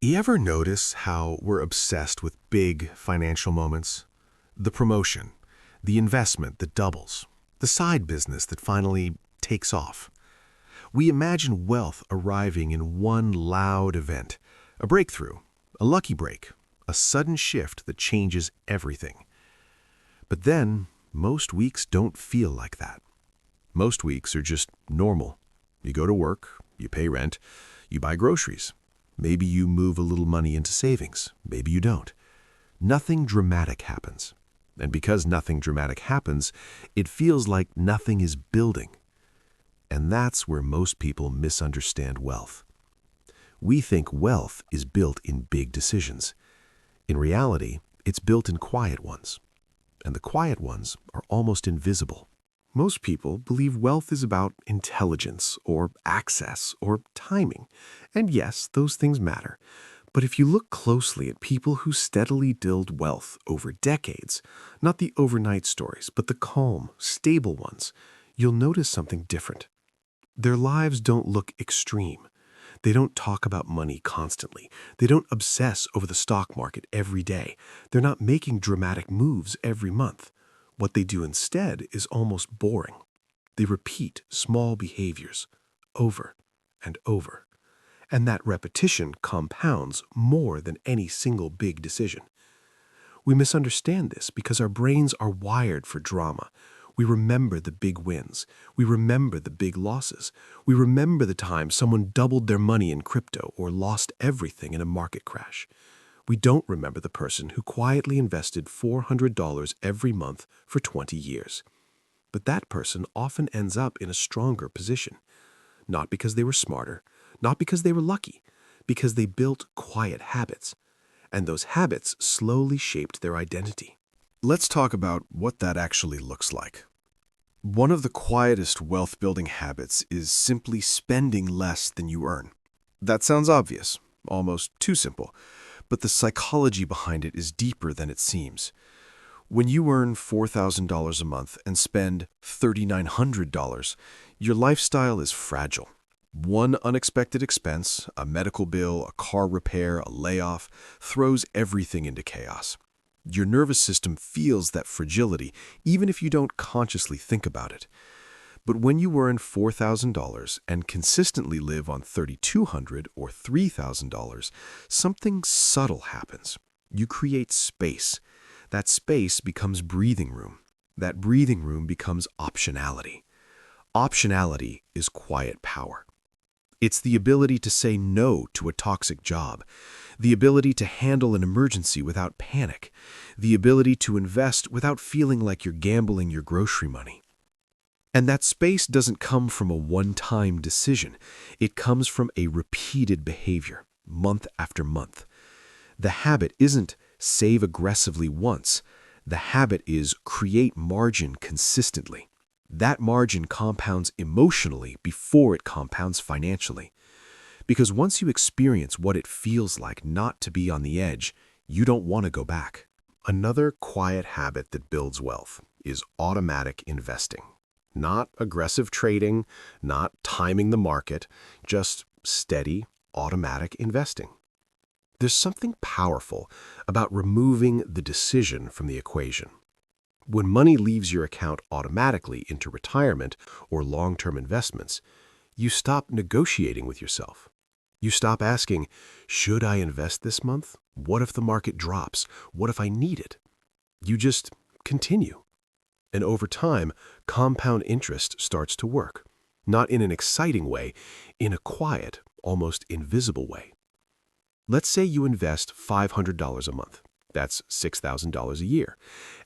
You ever notice how we're obsessed with big financial moments? The promotion, the investment that doubles, the side business that finally takes off. We imagine wealth arriving in one loud event, a breakthrough, a lucky break, a sudden shift that changes everything. But then, most weeks don't feel like that. Most weeks are just normal. You go to work, you pay rent, you buy groceries. Maybe you move a little money into savings. Maybe you don't. Nothing dramatic happens. And because nothing dramatic happens, it feels like nothing is building. And that's where most people misunderstand wealth. We think wealth is built in big decisions. In reality, it's built in quiet ones. And the quiet ones are almost invisible. Most people believe wealth is about intelligence or access or timing. And yes, those things matter. But if you look closely at people who steadily build wealth over decades, not the overnight stories, but the calm, stable ones, you'll notice something different. Their lives don't look extreme. They don't talk about money constantly. They don't obsess over the stock market every day. They're not making dramatic moves every month. What they do instead is almost boring. They repeat small behaviors over and over. And that repetition compounds more than any single big decision. We misunderstand this because our brains are wired for drama. We remember the big wins. We remember the big losses. We remember the time someone doubled their money in crypto or lost everything in a market crash. We don't remember the person who quietly invested $400 every month for 20 years. But that person often ends up in a stronger position. Not because they were smarter, not because they were lucky, because they built quiet habits. And those habits slowly shaped their identity. Let's talk about what that actually looks like. One of the quietest wealth-building habits is simply spending less than you earn. That sounds obvious, almost too simple. But the psychology behind it is deeper than it seems. When you earn $4,000 a month and spend $3,900, your lifestyle is fragile. One unexpected expense, a medical bill, a car repair, a layoff, throws everything into chaos. Your nervous system feels that fragility, even if you don't consciously think about it. But when you earn $4,000 and consistently live on $3,200 or $3,000, something subtle happens. You create space. That space becomes breathing room. That breathing room becomes optionality. Optionality is quiet power. It's the ability to say no to a toxic job, the ability to handle an emergency without panic, the ability to invest without feeling like you're gambling your grocery money. And that space doesn't come from a one-time decision. It comes from a repeated behavior, month after month. The habit isn't save aggressively once. The habit is create margin consistently. That margin compounds emotionally before it compounds financially. Because once you experience what it feels like not to be on the edge, you don't want to go back. Another quiet habit that builds wealth is automatic investing. Not aggressive trading, not timing the market, just steady, automatic investing. There's something powerful about removing the decision from the equation. When money leaves your account automatically into retirement or long-term investments, you stop negotiating with yourself. You stop asking, should I invest this month? What if the market drops? What if I need it? You just continue. And over time, compound interest starts to work, not in an exciting way, in a quiet, almost invisible way. Let's say you invest $500 a month. That's $6,000 a year.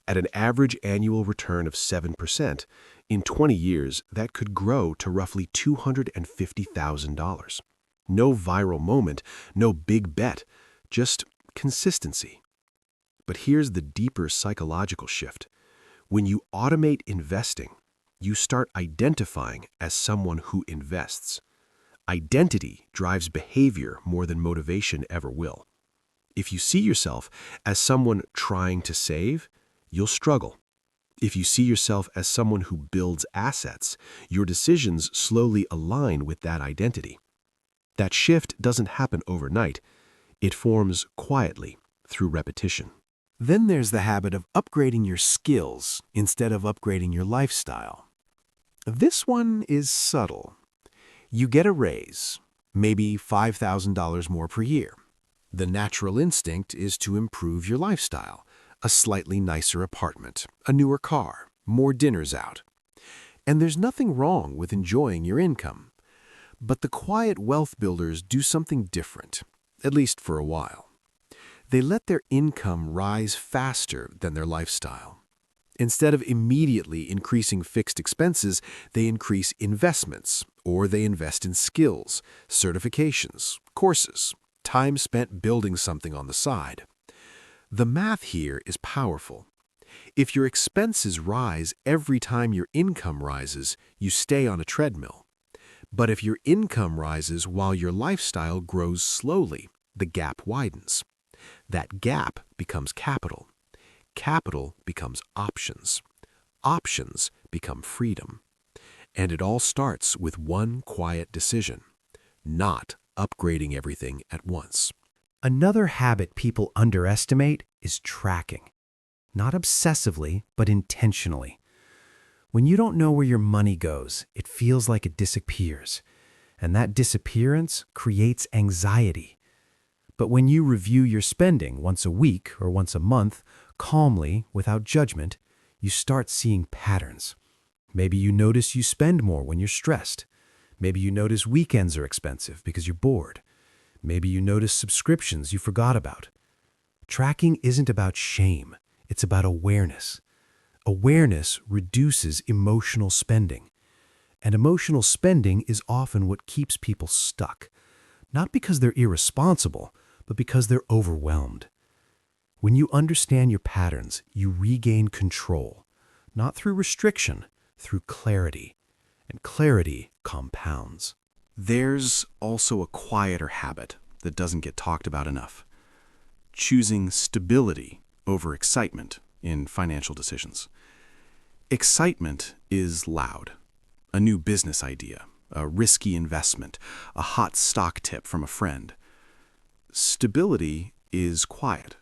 At an average annual return of 7%, in 20 years, that could grow to roughly $250,000. No viral moment, no big bet, just consistency. But here's the deeper psychological shift. When you automate investing, you start identifying as someone who invests. Identity drives behavior more than motivation ever will. If you see yourself as someone trying to save, you'll struggle. If you see yourself as someone who builds assets, your decisions slowly align with that identity. That shift doesn't happen overnight. It forms quietly through repetition. Then there's the habit of upgrading your skills instead of upgrading your lifestyle. This one is subtle. You get a raise, maybe $5,000 more per year. The natural instinct is to improve your lifestyle, a slightly nicer apartment, a newer car, more dinners out. And there's nothing wrong with enjoying your income. But the quiet wealth builders do something different, at least for a while. They let their income rise faster than their lifestyle. Instead of immediately increasing fixed expenses, they increase investments, or they invest in skills, certifications, courses, time spent building something on the side. The math here is powerful. If your expenses rise every time your income rises, you stay on a treadmill. But if your income rises while your lifestyle grows slowly, the gap widens. That gap becomes capital. Capital becomes options. Options become freedom. And it all starts with one quiet decision, not upgrading everything at once. Another habit people underestimate is tracking. Not obsessively, but intentionally. When you don't know where your money goes, it feels like it disappears. And that disappearance creates anxiety. But when you review your spending once a week or once a month, calmly, without judgment, you start seeing patterns. Maybe you notice you spend more when you're stressed. Maybe you notice weekends are expensive because you're bored. Maybe you notice subscriptions you forgot about. Tracking isn't about shame. It's about awareness. Awareness reduces emotional spending. And emotional spending is often what keeps people stuck. Not because they're irresponsible, but because they're overwhelmed. When you understand your patterns, you regain control. Not through restriction, through clarity. And clarity compounds. There's also a quieter habit that doesn't get talked about enough. Choosing stability over excitement in financial decisions. Excitement is loud. A new business idea, a risky investment, a hot stock tip from a friend. Stability is quiet.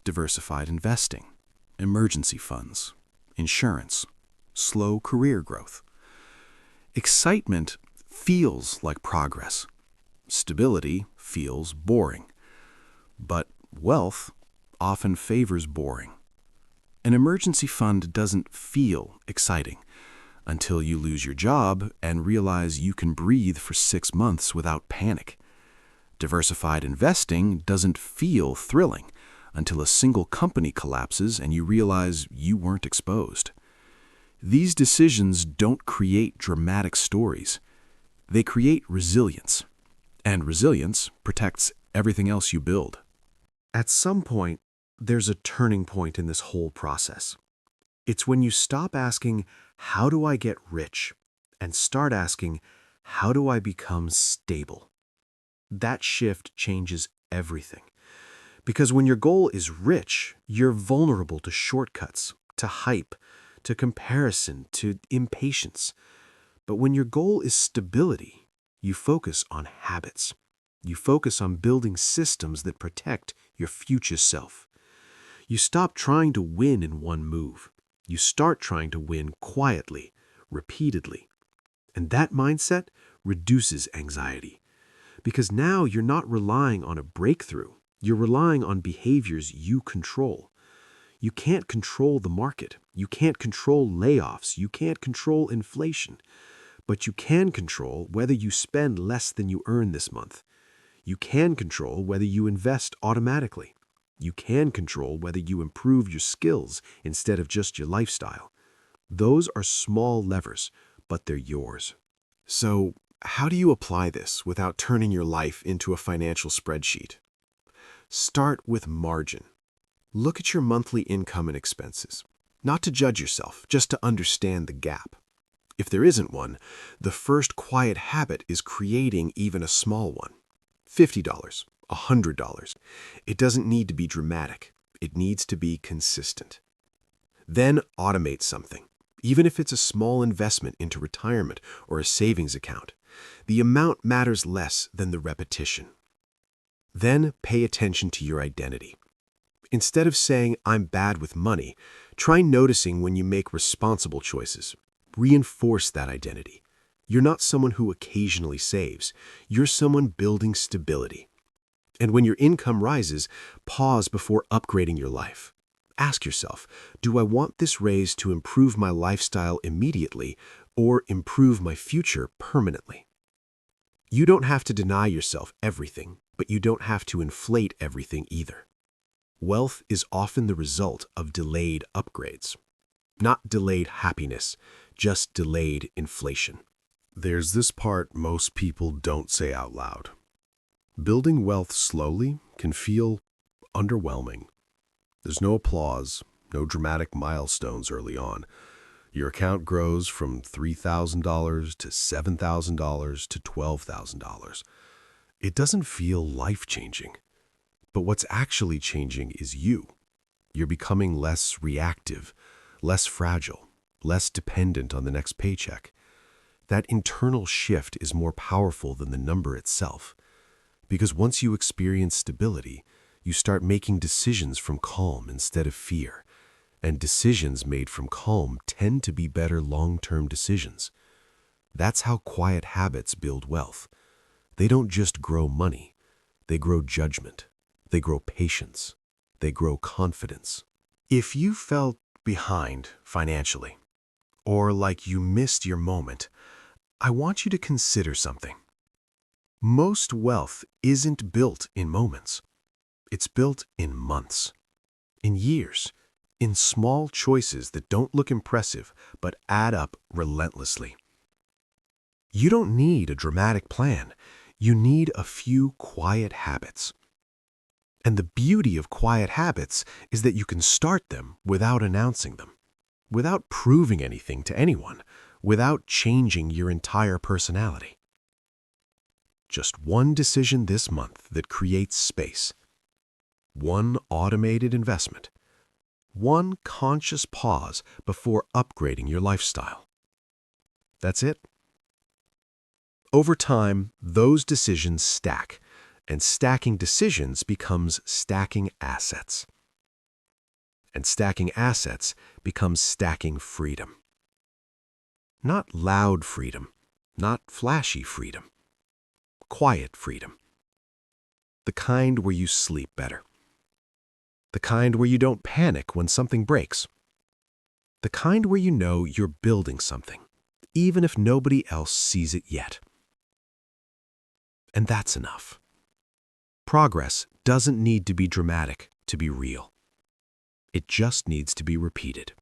Diversified investing, emergency funds, insurance, slow career growth. Excitement feels like progress. Stability feels boring. But wealth often favors boring. An emergency fund doesn't feel exciting until you lose your job and realize you can breathe for 6 months without panic. Diversified investing doesn't feel thrilling until a single company collapses and you realize you weren't exposed. These decisions don't create dramatic stories. They create resilience. And resilience protects everything else you build. At some point, there's a turning point in this whole process. It's when you stop asking, how do I get rich? And start asking, how do I become stable? That shift changes everything. Because when your goal is rich, you're vulnerable to shortcuts, to hype, to comparison, to impatience. But when your goal is stability, you focus on habits. You focus on building systems that protect your future self. You stop trying to win in one move. You start trying to win quietly, repeatedly. And that mindset reduces anxiety. Because now you're not relying on a breakthrough. You're relying on behaviors you control. You can't control the market. You can't control layoffs. You can't control inflation. But you can control whether you spend less than you earn this month. You can control whether you invest automatically. You can control whether you improve your skills instead of just your lifestyle. Those are small levers, but they're yours. So, how do you apply this without turning your life into a financial spreadsheet? Start with margin. Look at your monthly income and expenses. Not to judge yourself, just to understand the gap. If there isn't one, the first quiet habit is creating even a small one. $50, $100. It doesn't need to be dramatic. It needs to be consistent. Then automate something, even if it's a small investment into retirement or a savings account. The amount matters less than the repetition. Then pay attention to your identity. Instead of saying, "I'm bad with money," try noticing when you make responsible choices. Reinforce that identity. You're not someone who occasionally saves. You're someone building stability. And when your income rises, pause before upgrading your life. Ask yourself, do I want this raise to improve my lifestyle immediately or improve my future permanently? You don't have to deny yourself everything, but you don't have to inflate everything either. Wealth is often the result of delayed upgrades. Not delayed happiness, just delayed inflation. There's this part most people don't say out loud. Building wealth slowly can feel underwhelming. There's no applause, no dramatic milestones early on. Your account grows from $3,000 to $7,000 to $12,000. It doesn't feel life-changing. But what's actually changing is you. You're becoming less reactive, less fragile, less dependent on the next paycheck. That internal shift is more powerful than the number itself. Because once you experience stability, you start making decisions from calm instead of fear. And decisions made from calm tend to be better long-term decisions. That's how quiet habits build wealth. They don't just grow money. They grow judgment. They grow patience. They grow confidence. If you felt behind financially, or like you missed your moment, I want you to consider something. Most wealth isn't built in moments. It's built in months, in years, in small choices that don't look impressive but add up relentlessly. You don't need a dramatic plan. You need a few quiet habits. And the beauty of quiet habits is that you can start them without announcing them, without proving anything to anyone, without changing your entire personality. Just one decision this month that creates space. One automated investment. One conscious pause before upgrading your lifestyle. That's it. Over time, those decisions stack, and stacking decisions becomes stacking assets. And stacking assets becomes stacking freedom. Not loud freedom, not flashy freedom. Quiet freedom. The kind where you sleep better. The kind where you don't panic when something breaks. The kind where you know you're building something, even if nobody else sees it yet. And that's enough. Progress doesn't need to be dramatic to be real. It just needs to be repeated.